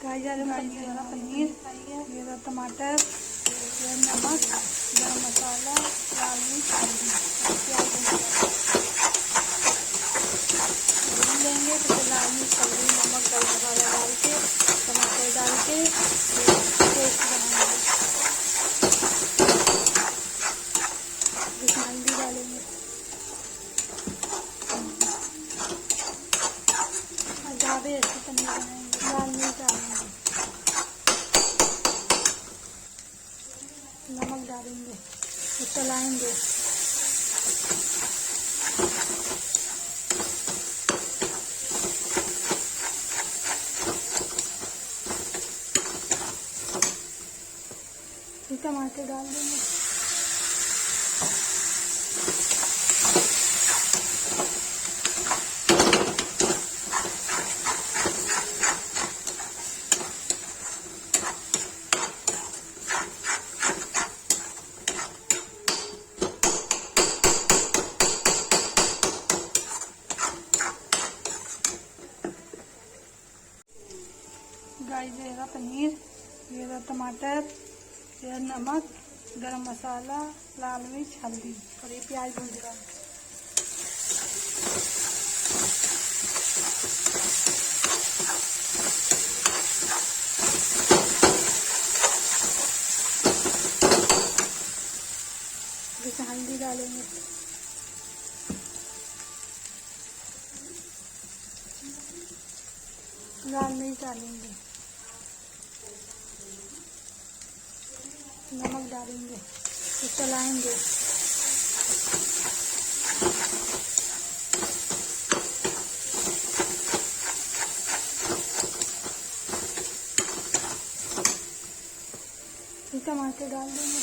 गाजर वाला पनीर, ये रहा टमाटर, ये नमक, गरम मसाला, लाल मिर्च, हल्दी, प्याज भून लेंगे। तो लाल मिर्च, हल्दी, नमक, गरम मसाला डाल के, टमाटर डाल के पेस्ट बनाएंगे। इसमें हल्दी डालेंगे, ज़्यादा ऐसे पनीर बनाएंगे। लाल मिर्च डालेंगे, नमक डालेंगे, तो चलाएंगे। फिर टमाटर डाल देंगे, गाइस ये रहा पनीर, ये रहा टमाटर, ये नमक, गरम मसाला, लाल मिर्च, हल्दी, और ये प्याज भून रहा है। इसमें हल्दी डालेंगे, लाल मिर्च डालेंगे, नमक डालेंगे, तो चलाएंगे। फिर टमाटर डाल देंगे,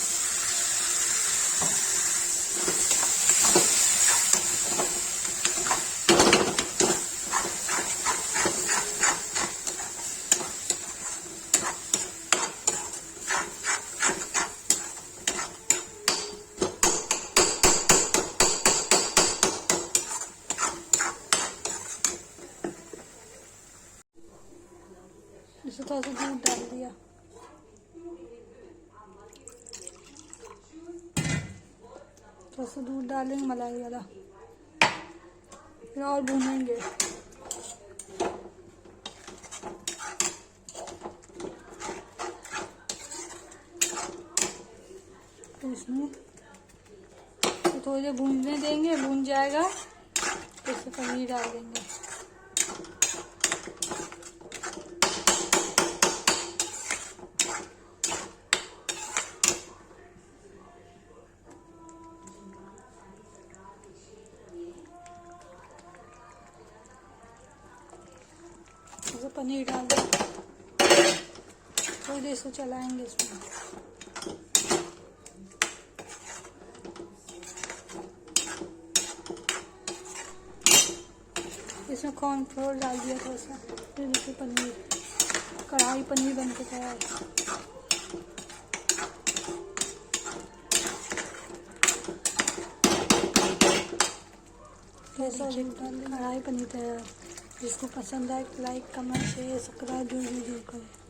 इसमें थोड़ा सा दूध डाल दिया, थोड़ा सा दूध डालेंगे मलाई वाला, फिर और भूनेंगे। तो इसमें तो थोड़ी देर भूनने देंगे, भून जाएगा तो इसमें पनीर डाल देंगे। तो पनीर डाल देंगे, थोड़ी देर से चलाएंगे इसमें। इसमें कॉर्नफ्लोर डाल दिया थोड़ा सा, फिर देखिए पनीर, कढ़ाई पनीर बन के तैयार है। कैसा कढ़ाई पनीर तैयार। जिसको पसंद आए लाइक, कमेंट, शेयर, सब्सक्राइब जरूर करें।